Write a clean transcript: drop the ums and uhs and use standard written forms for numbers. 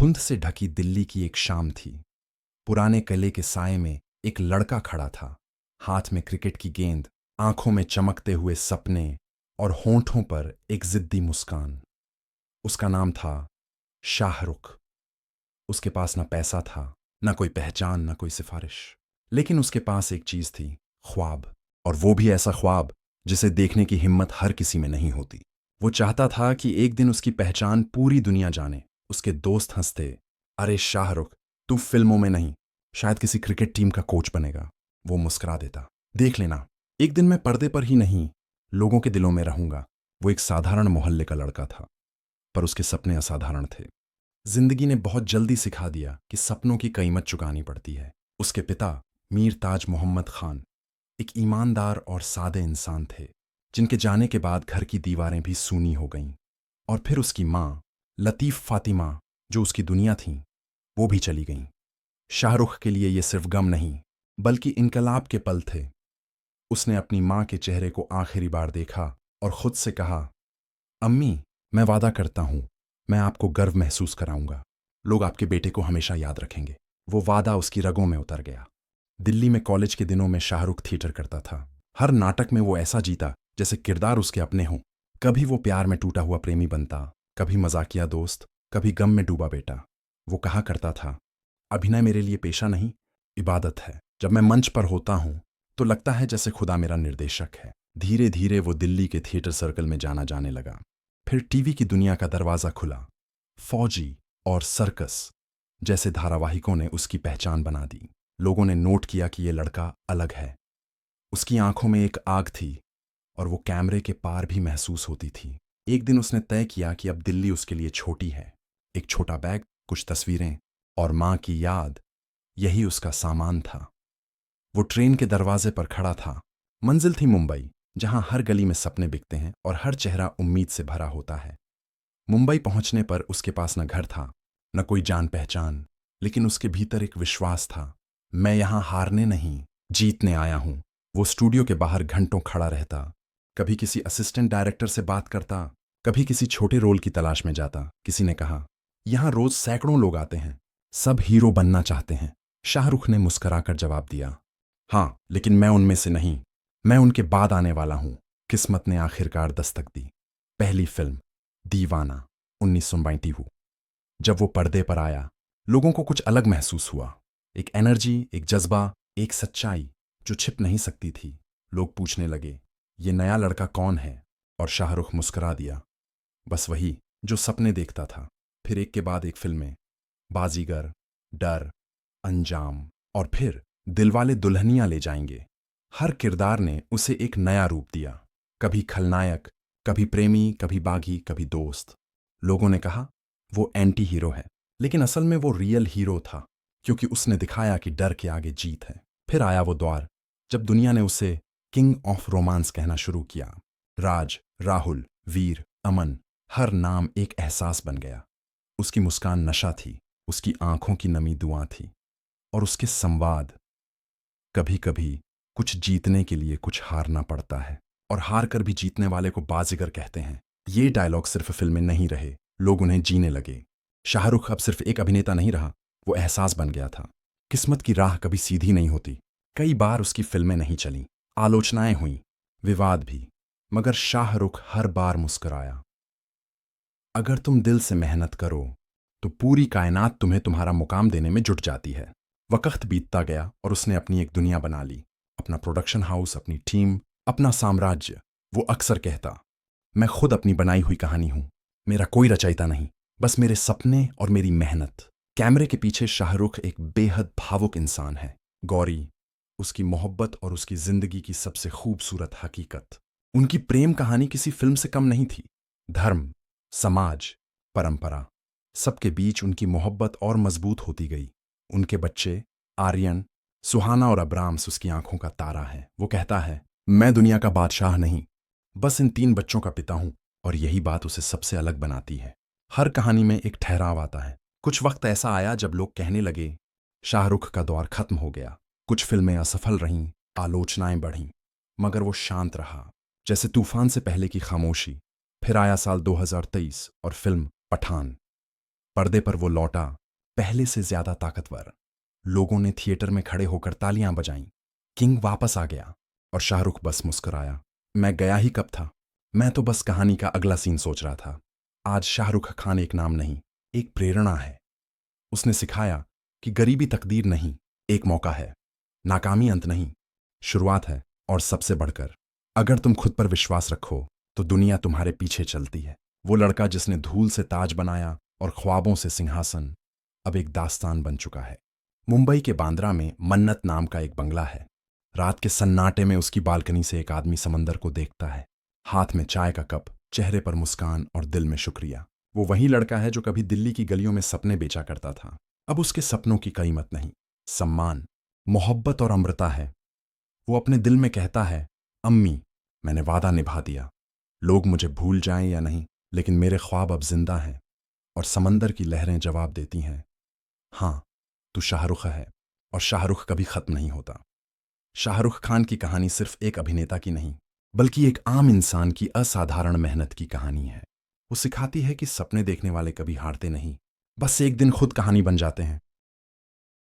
धुंध से ढकी दिल्ली की एक शाम थी। पुराने किले के साए में एक लड़का खड़ा था, हाथ में क्रिकेट की गेंद, आंखों में चमकते हुए सपने और होंठों पर एक जिद्दी मुस्कान। उसका नाम था शाहरुख। उसके पास ना पैसा था, ना कोई पहचान, ना कोई सिफारिश, लेकिन उसके पास एक चीज थी, ख्वाब। और वो भी ऐसा ख्वाब जिसे देखने की हिम्मत हर किसी में नहीं होती। वो चाहता था कि एक दिन उसकी पहचान पूरी दुनिया जाने। उसके दोस्त हंसते, अरे शाहरुख, तू फिल्मों में नहीं, शायद किसी क्रिकेट टीम का कोच बनेगा। वो मुस्कुरा देता, देख लेना, एक दिन मैं पर्दे पर ही नहीं, लोगों के दिलों में रहूंगा। वो एक साधारण मोहल्ले का लड़का था, पर उसके सपने असाधारण थे। जिंदगी ने बहुत जल्दी सिखा दिया कि सपनों की कीमत चुकानी पड़ती है। उसके पिता मीर ताज मोहम्मद खान एक ईमानदार और सादे इंसान थे, जिनके जाने के बाद घर की दीवारें भी सूनी हो गईं। और फिर उसकी माँ लतीफ़ फातिमा, जो उसकी दुनिया थीं, वो भी चली गईं। शाहरुख के लिए ये सिर्फ गम नहीं, बल्कि इनकलाब के पल थे। उसने अपनी माँ के चेहरे को आखिरी बार देखा और खुद से कहा, अम्मी, मैं वादा करता हूं, मैं आपको गर्व महसूस कराऊंगा। लोग आपके बेटे को हमेशा याद रखेंगे। वो वादा उसकी रगों में उतर गया। दिल्ली में कॉलेज के दिनों में शाहरुख थिएटर करता था। हर नाटक में वो ऐसा जीता जैसे किरदार उसके अपने हों। कभी वो प्यार में टूटा हुआ प्रेमी बनता, कभी मजाकिया दोस्त, कभी गम में डूबा बेटा। वो कहा करता था, अभिनय मेरे लिए पेशा नहीं, इबादत है। जब मैं मंच पर होता हूं तो लगता है जैसे खुदा मेरा निर्देशक है। धीरे धीरे वो दिल्ली के थिएटर सर्कल में जाना जाने लगा। फिर टीवी की दुनिया का दरवाजा खुला। फौजी और सर्कस जैसे धारावाहिकों ने उसकी पहचान बना दी। लोगों ने नोट किया कि ये लड़का अलग है। उसकी आंखों में एक आग थी और वो कैमरे के पार भी महसूस होती थी। एक दिन उसने तय किया कि अब दिल्ली उसके लिए छोटी है। एक छोटा बैग, कुछ तस्वीरें और मां की याद, यही उसका सामान था। वो ट्रेन के दरवाजे पर खड़ा था। मंजिल थी मुंबई, जहां हर गली में सपने बिकते हैं और हर चेहरा उम्मीद से भरा होता है। मुंबई पहुंचने पर उसके पास न घर था, न कोई जान पहचान, लेकिन उसके भीतर एक विश्वास था, मैं यहां हारने नहीं, जीतने आया हूं। वो स्टूडियो के बाहर घंटों खड़ा रहता, कभी किसी असिस्टेंट डायरेक्टर से बात करता, कभी किसी छोटे रोल की तलाश में जाता। किसी ने कहा, यहां रोज सैकड़ों लोग आते हैं, सब हीरो बनना चाहते हैं। शाहरुख ने मुस्कुराकर जवाब दिया, हाँ, लेकिन मैं उनमें से नहीं, मैं उनके बाद आने वाला हूं। किस्मत ने आखिरकार दस्तक दी। पहली फिल्म दीवाना, 1992। जब वो पर्दे पर आया, लोगों को कुछ अलग महसूस हुआ। एक एनर्जी, एक जज्बा, एक सच्चाई जो छिप नहीं सकती थी। लोग पूछने लगे, ये नया लड़का कौन है? और शाहरुख मुस्कुरा दिया, बस वही जो सपने देखता था। फिर एक के बाद एक फिल्में, बाजीगर, डर, अंजाम और फिर दिलवाले दुल्हनिया ले जाएंगे। हर किरदार ने उसे एक नया रूप दिया, कभी खलनायक, कभी प्रेमी, कभी बागी, कभी दोस्त। लोगों ने कहा वो एंटी हीरो है, लेकिन असल में वो रियल हीरो था, क्योंकि उसने दिखाया कि डर के आगे जीत है। फिर आया वो दौर जब दुनिया ने उसे किंग ऑफ रोमांस कहना शुरू किया। राज, राहुल, वीर, अमन, हर नाम एक एहसास बन गया। उसकी मुस्कान नशा थी, उसकी आंखों की नमी दुआ थी, और उसके संवाद, कभी कभी कुछ जीतने के लिए कुछ हारना पड़ता है, और हार कर भी जीतने वाले को बाजीगर कहते हैं। ये डायलॉग सिर्फ फिल्में नहीं रहे, लोग उन्हें जीने लगे। शाहरुख अब सिर्फ एक अभिनेता नहीं रहा, वो एहसास बन गया था। किस्मत की राह कभी सीधी नहीं होती। कई बार उसकी फिल्में नहीं चलीं, आलोचनाएं हुईं, विवाद भी, मगर शाहरुख हर बार मुस्कुराया। अगर तुम दिल से मेहनत करो तो पूरी कायनात तुम्हें तुम्हारा मुकाम देने में जुट जाती है। वक्त बीतता गया और उसने अपनी एक दुनिया बना ली, अपना प्रोडक्शन हाउस, अपनी टीम, अपना साम्राज्य। वो अक्सर कहता, मैं खुद अपनी बनाई हुई कहानी हूं, मेरा कोई रचयिता नहीं, बस मेरे सपने और मेरी मेहनत। कैमरे के पीछे शाहरुख एक बेहद भावुक इंसान है। गौरी, उसकी मोहब्बत और उसकी जिंदगी की सबसे खूबसूरत हकीकत। उनकी प्रेम कहानी किसी फिल्म से कम नहीं थी। धर्म, समाज, परंपरा, सबके बीच उनकी मोहब्बत और मजबूत होती गई। उनके बच्चे आर्यन, सुहाना और अब्राम्स उसकी आंखों का तारा है। वो कहता है, मैं दुनिया का बादशाह नहीं, बस इन 3 बच्चों का पिता हूं, और यही बात उसे सबसे अलग बनाती है। हर कहानी में एक ठहराव आता है। कुछ वक्त ऐसा आया जब लोग कहने लगे, शाहरुख का दौर खत्म हो गया। कुछ फिल्में असफल रहीं, आलोचनाएं बढ़ीं, मगर वो शांत रहा, जैसे तूफान से पहले की खामोशी। फिर आया साल 2023 और फिल्म पठान। पर्दे पर वो लौटा, पहले से ज्यादा ताकतवर। लोगों ने थिएटर में खड़े होकर तालियां बजाईं। किंग वापस आ गया और शाहरुख बस मुस्कुराया। मैं गया ही कब था? मैं तो बस कहानी का अगला सीन सोच रहा था। आज शाहरुख खान एक नाम नहीं, एक प्रेरणा है। उसने सिखाया कि गरीबी तकदीर नहीं, एक मौका है। नाकामी अंत नहीं, शुरुआत है। और सबसे बढ़कर, अगर तुम खुद पर विश्वास रखो तो दुनिया तुम्हारे पीछे चलती है। वो लड़का जिसने धूल से ताज बनाया और ख्वाबों से सिंहासन, अब एक दास्तान बन चुका है। मुंबई के बांद्रा में मन्नत नाम का एक बंगला है। रात के सन्नाटे में उसकी बालकनी से एक आदमी समंदर को देखता है, हाथ में चाय का कप, चेहरे पर मुस्कान और दिल में शुक्रिया। वो वही लड़का है जो कभी दिल्ली की गलियों में सपने बेचा करता था। अब उसके सपनों की कीमत नहीं, सम्मान, मोहब्बत और अमृता है। वो अपने दिल में कहता है, अम्मी, मैंने वादा निभा दिया। लोग मुझे भूल जाएं या नहीं, लेकिन मेरे ख्वाब अब जिंदा हैं। और समंदर की लहरें जवाब देती हैं, हाँ, तू शाहरुख है। और शाहरुख कभी खत्म नहीं होता। शाहरुख खान की कहानी सिर्फ एक अभिनेता की नहीं, बल्कि एक आम इंसान की असाधारण मेहनत की कहानी है। वो सिखाती है कि सपने देखने वाले कभी हारते नहीं, बस एक दिन खुद कहानी बन जाते हैं।